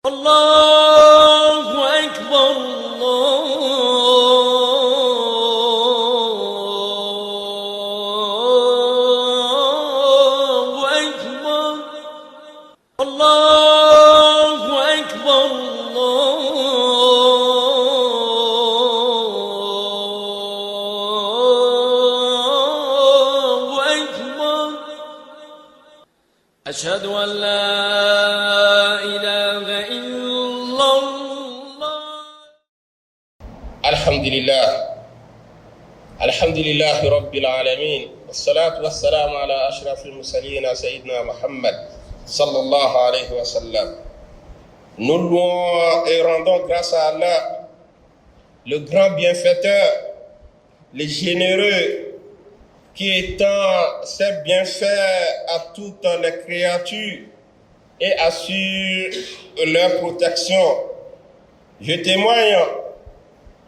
الله أكبر الله أكبر الله أكبر الله أكبر أشهد أن لا إله إلا الله. الحمد لله رب العالمين، والصلاة والسلام على أشرف المرسلين سيدنا Muhammad sallallahu alayhi wa sallam. Nous louons et rendons grâce à Allah, le grand bienfaiteur, le généreux, qui étend ses bienfaits à toutes les créatures et assure leur protection. Je témoigne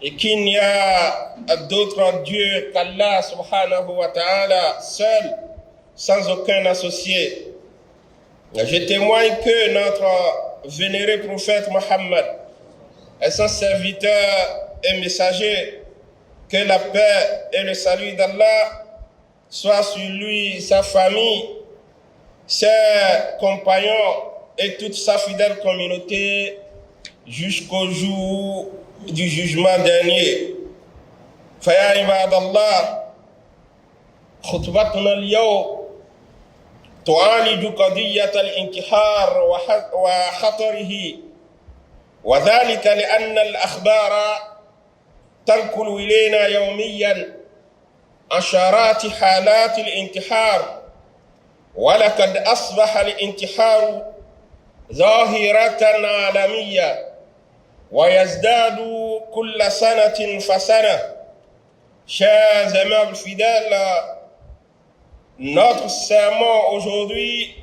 et qu'il n'y a d'autre Dieu qu'Allah subhanahu wa ta'ala, seul, sans aucun associé. Je témoigne que notre vénéré prophète Mohammed est son serviteur et messager, que la paix et le salut d'Allah soient sur lui, sa famille, ses compagnons et toute sa fidèle communauté jusqu'au jour du jugement dernier. Faya ibadallah, khutbatuna al-yawm تعالج قضية الانتحار وخطره، وذلك لأن الأخبار تنقل إلينا يوميا عشرات حالات الانتحار، ولقد أصبح الانتحار ظاهرة عالمية ويزداد كل سنة فسنة. Chers aimables fidèles, notre sermon aujourd'hui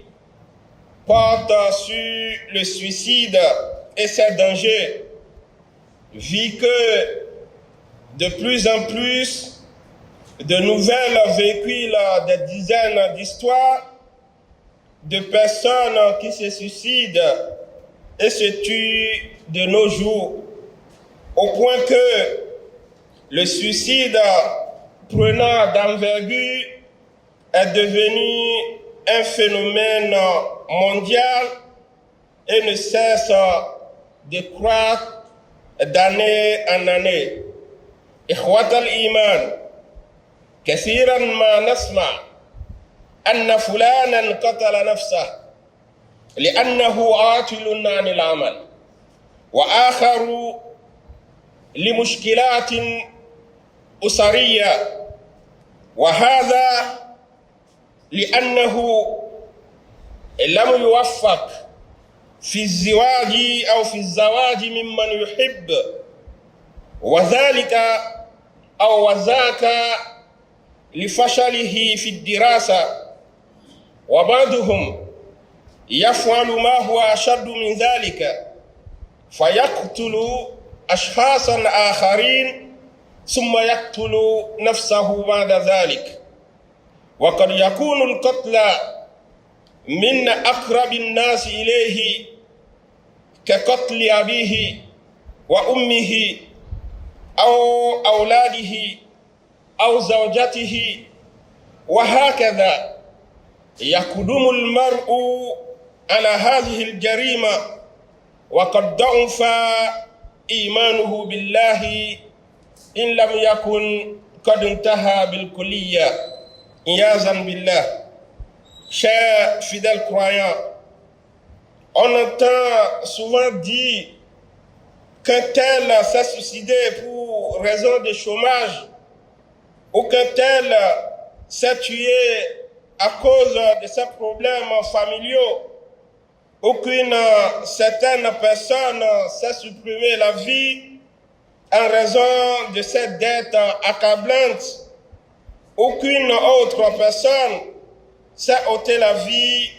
porte sur le suicide et ses dangers, vu que de plus en plus de nouvelles véhiculent des dizaines d'histoires de personnes qui se suicident et se tuent de nos jours, au point que le suicide prenant d'envergure est devenu un phénomène mondial et ne cesse de croître d'année en année. إخوة الإيمان، كثيرا ما نسمع أن فلانا قتل نفسه لأنه عاطل عن العمل، وآخر لمشكلات أسرية، وهذا لأنه لم يوفق في الزواج أو في الزواج ممن يحب، وذلك أو وذاك لفشله في الدراسة، وبعضهم يفعل ما هو أشد من ذلك فيقتل أشخاصا آخرين ثم يقتل نفسه بعد ذلك. وقد يكون القتل من أقرب الناس إليه كقتل أبيه وأمه أو أولاده أو زوجته، وهكذا يقدم المرء على هذه الجريمة وقد ضعف إيمانه بالله إن لم يكن قد انتهى بالكلية إياذا بالله. Chers fidèles croyants, on entend souvent dire qu'un tel s'est suicidé pour raison de chômage, ou qu'un tel s'est tué à cause de ses problèmes familiaux, ou qu'une certaine personne s'est supprimé la vie en raison de ses dettes accablantes, ou qu'une autre personne s'est ôté la vie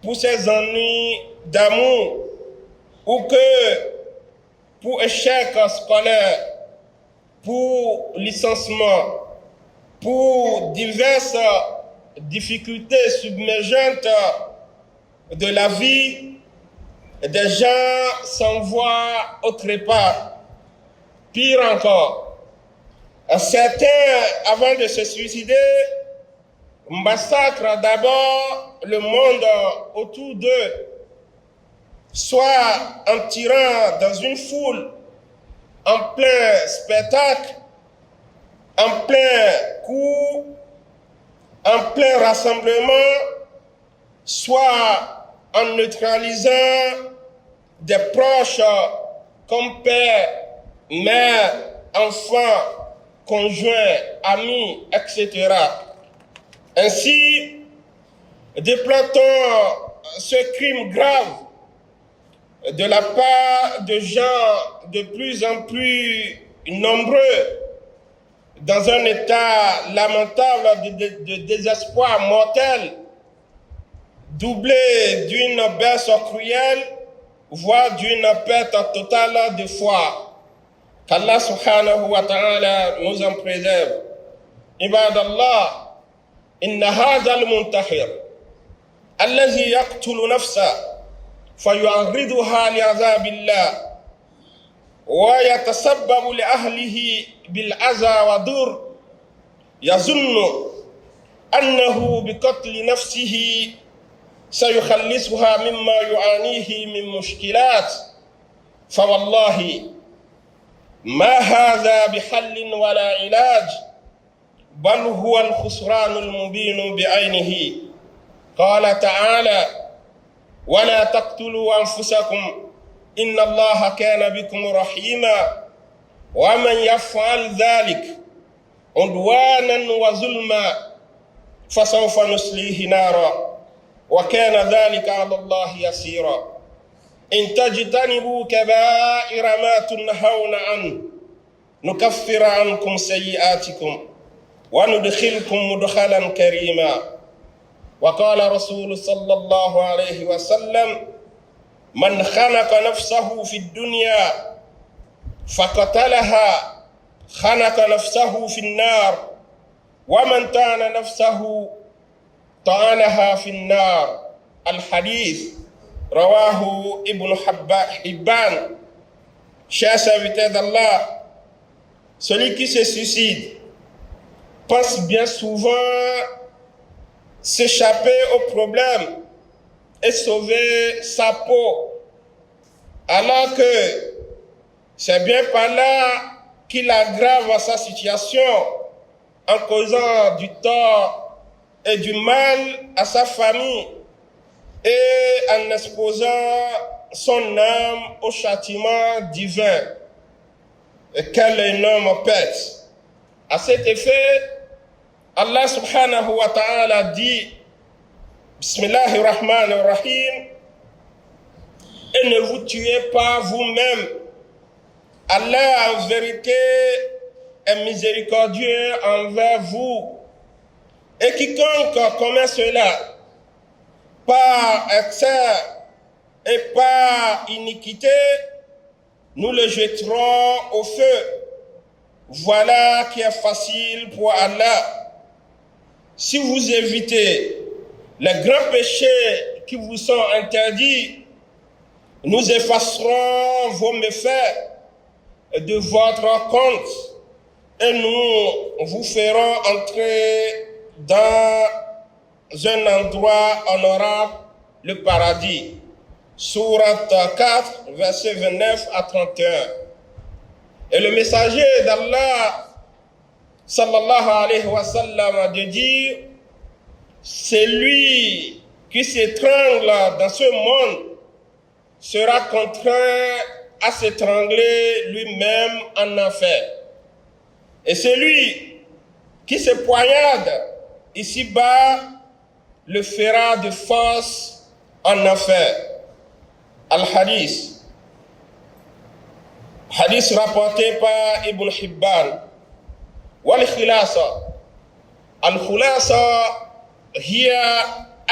pour ses ennuis d'amour, ou que pour échec scolaire, pour licenciement, pour diverses difficultés submergentes de la vie, des gens s'envoient au trépas. Pire encore, certains, avant de se suicider, massacrent d'abord le monde autour d'eux, soit en tirant dans une foule, en plein spectacle, en plein coup, en plein rassemblement, soit en neutralisant des proches comme père, mère, enfants, conjoints, amis, etc. Ainsi, déplorons ce crime grave de la part de gens de plus en plus nombreux dans un état lamentable de désespoir mortel, doublé d'une baisse cruelle, voire d'une perte totale de foi. Qu'Allah subhanahu wa ta'ala nous en préserve. Ibadallah, inna hadha al-muntahir, alladhi yaqtulu nafsa, فيعرضها لعذاب الله ويتسبب لأهله بالأذى والضر يظن أنه بقتل نفسه سيخلصها مما يعانيه من مشكلات فوالله ما هذا بحل ولا علاج بل هو الخسران المبين بعينه. قال تعالى ولا تقتلوا أنفسكم إن الله كان بكم رحيما ومن يفعل ذلك عدوانا وظلما فسوف نصليه نارا وكان ذلك على الله يسيرا. إن تجتنبوا كبائر ما تنهون عنه نكفر عنكم سيئاتكم وندخلكم مدخلا كريما. وقال رسول صلى الله عليه وسلم من خنق نفسه في الدنيا فقتلها خنق نفسه في النار ومن طعن نفسه طعنها في النار. الحديث رواه ابن Hibban. Chers serviteurs d'Allah, celui qui se suicide pense bien souvent s'échapper au problème et sauver sa peau, alors que c'est bien par là qu'il aggrave sa situation en causant du tort et du mal à sa famille et en exposant son âme au châtiment divin. Et quelle énorme perte! À cet effet, Allah subhanahu wa ta'ala dit Bismillahirrahmanirrahim, et ne vous tuez pas vous-même. Allah en vérité est miséricordieux envers vous. Et quiconque commet cela par excès et par iniquité, nous le jetterons au feu. Voilà qui est facile pour Allah. Si vous évitez les grands péchés qui vous sont interdits, nous effacerons vos méfaits de votre compte et nous vous ferons entrer dans un endroit honorable, le paradis. Sourate 4, versets 29 à 31. Et le messager d'Allah, sallallahu alayhi wa sallam, de dire, c'est lui qui s'étrangle dans ce monde sera contraint à s'étrangler lui-même en enfer. Et celui qui se poignarde ici-bas le fera de force en enfer. Al-Hadith. Hadith rapporté par Ibn Hibban. Wal-Khilasa. Al-Khulasa هي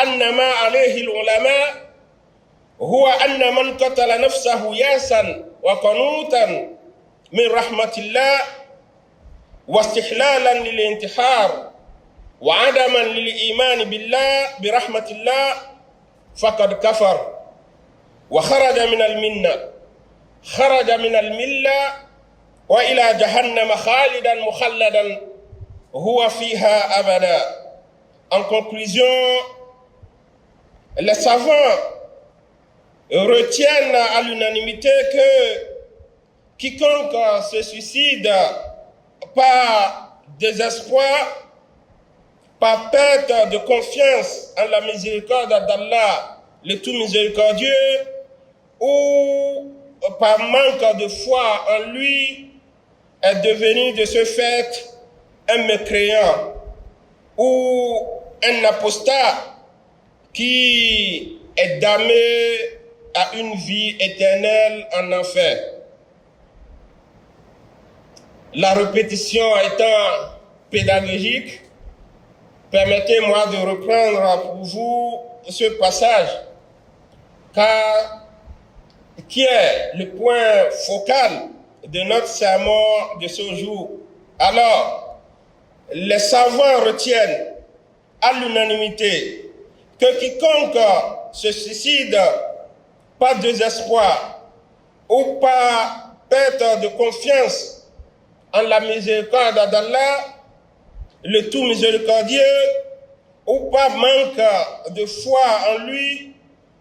أن ما عليه العلماء هو أن من قتل نفسه يأسا وقنوطا من رحمة الله واستحلالا للانتحار وعدما للإيمان بالله برحمة الله فقد كفر وخرج من المنة خرج من الملة وإلى جهنم خالدا مخلدا هو فيها أبدا. En conclusion, les savants retiennent à l'unanimité que quiconque se suicide par désespoir, par perte de confiance en la miséricorde d'Allah, le tout miséricordieux, ou par manque de foi en lui, est devenu de ce fait un mécréant ou un apostat qui est damné à une vie éternelle en enfer. La répétition étant pédagogique, permettez-moi de reprendre pour vous ce passage, car qui est le point focal de notre sermon de ce jour. Alors, les savants retiennent à l'unanimité que quiconque se suicide par désespoir ou par perte de confiance en la miséricorde d'Allah, le tout miséricordieux, ou par manque de foi en lui,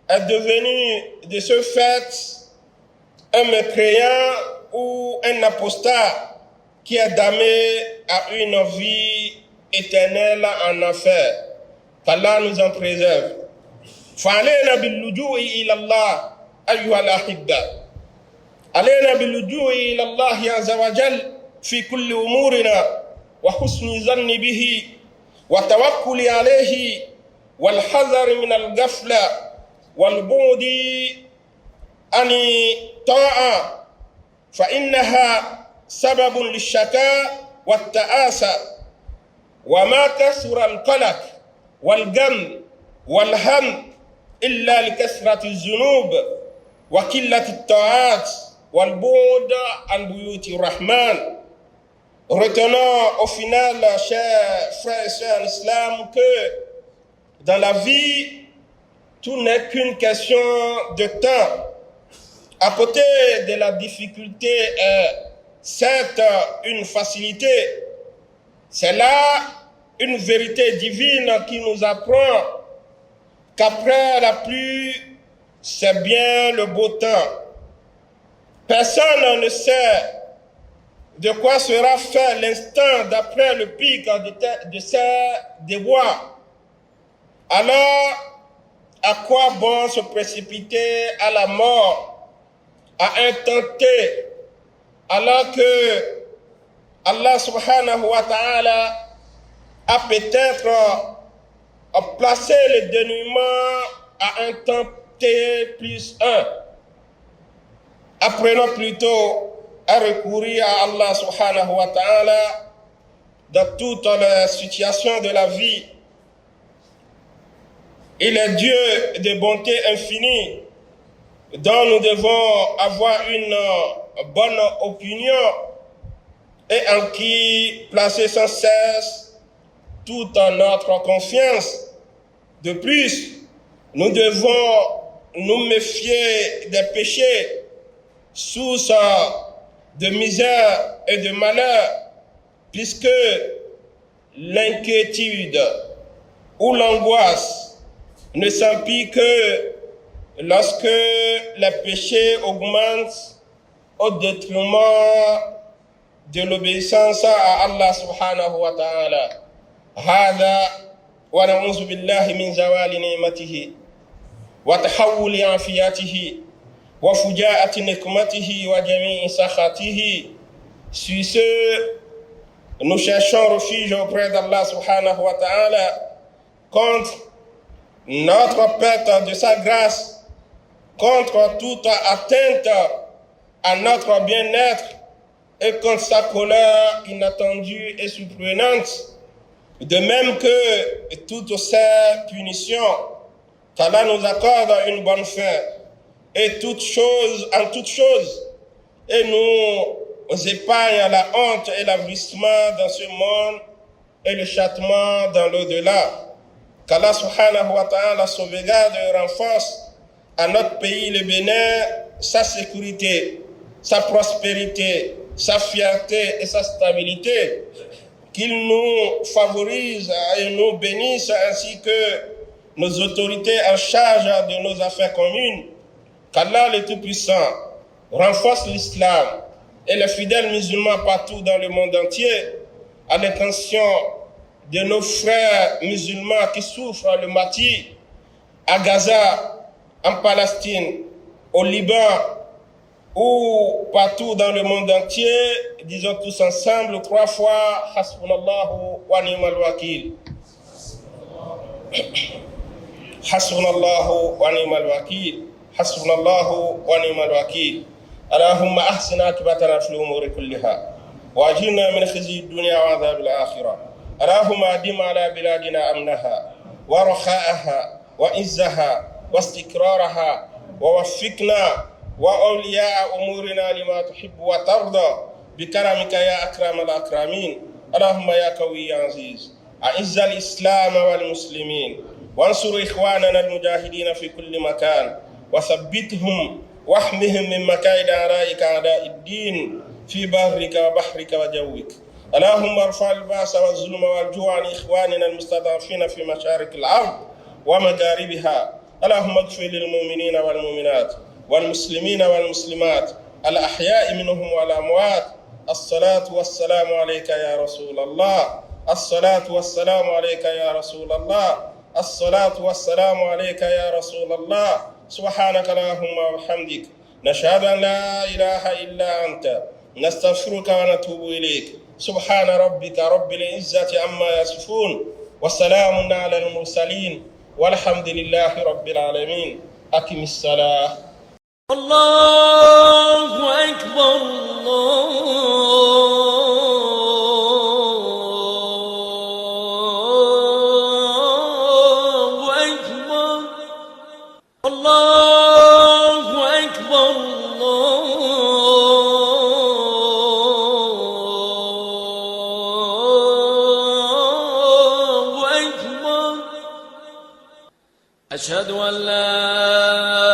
est devenu de ce fait un mécréant ou un apostat qui est damné à une vie éternelle en enfer. Qu'Allah nous en préserve. فعلينا باللجوء إلى الله أيها الأحبة. علينا باللجوء إلى الله عز وجل في كل أمورنا وحسن الظن به والتوكل عليه والحذر من الغفلة والبعد عن الطاعة فإنها سبب للشكاء والتآسى وما كثر القلق والغم والهم إلا لكثرة الذنوب وقلة الطاعات والبعد عن بيوت الرحمن. Retenons au final, chers frères et sœurs en islam, que dans la vie, tout n'est qu'une question de temps. À côté de la difficulté est certes une facilité. C'est là une vérité divine qui nous apprend qu'après la pluie, c'est bien le beau temps. Personne ne sait de quoi sera fait l'instant d'après le pic de ces déboires. Alors, à quoi bon se précipiter à la mort, à un temps T, alors que Allah subhanahu wa ta'ala a peut-être placé le dénouement à un temps T plus 1. Apprenons plutôt à recourir à Allah subhanahu wa ta'ala dans toutes les situations de la vie. Il est Dieu de bonté infinie dont nous devons avoir une bonne opinion et en qui placer sans cesse toute notre confiance. De plus, nous devons nous méfier des péchés, source de misère et de malheur, puisque l'inquiétude ou l'angoisse ne s'empire que lorsque les péchés augmentent au détriment de l'obéissance à Allah subhanahu wa ta'ala. هذا ونعوذ بالله من زوال نعمته وتحول عافيته وفجاءة نقمته وجميع سخطه. Sur ce, nous cherchons refuge auprès d'Allah subhanahu wa ta'ala contre notre perte de sa grâce, contre toute atteinte à notre bien-être et contre sa colère inattendue et surprenante, de même que toutes ces punitions, qu'Allah nous accorde une bonne fin et en toute chose, et nous épargne la honte et l'avilissement dans ce monde et le châtiment dans l'au-delà. Qu'Allah subhanahu wa ta'ala sauvegarde et renforce à notre pays, le Bénin, sa sécurité, sa prospérité, sa fierté et sa stabilité, qu'il nous favorise et nous bénisse, ainsi que nos autorités en charge de nos affaires communes, qu'Allah le Tout-Puissant renforce l'islam et les fidèles musulmans partout dans le monde entier, à l'intention de nos frères musulmans qui souffrent le martyre à Gaza, en Palestine, au Liban, ou partout dans le monde entier. Disons tous ensemble 3 fois Hasbunallahu wa ni'mal wakil. Hasbunallahu wa ni'mal wakil. Hasbunallahu wa ni'mal wakil. Allahumma ahsin akibatana fil umuri kulliha wajirna min khizyi dunya wa adhabil akhirah. Allahumma adim ala biladina amnaha wa rakha'aha wa izzaha wa istiqraraha wa waffiqna وأولياء أمورنا لما تحب وترضى بكرمك يا أكرم الأكرمين. اللهم يا قوي يا عزيز أعز الإسلام والمسلمين وانصر إخواننا المجاهدين في كل مكان وثبتهم واحمهم من مكائد أعدائك أعداء الدين في برك وبحرك وجوك. اللهم ارفع البأس والظلم والجوع عن إخواننا المستضعفين في مشارق الأرض ومغاربها. اللهم اغفر للمؤمنين والمؤمنات والمسلمين والمسلمات الأحياء منهم والأموات. الصلاة والسلام عليك يا رسول الله. الصلاة والسلام عليك يا رسول الله. الصلاة والسلام عليك يا رسول الله. سبحانك اللهم وبحمدك نشهد أن لا إله إلا أنت نستغفرك ونتوب إليك. سبحان ربك رب العزة عما يصفون وسلام على المرسلين والحمد لله رب العالمين. أقم الصلاة. الله أكبر الله أكبر الله أكبر الله أكبر. أشهد أن لا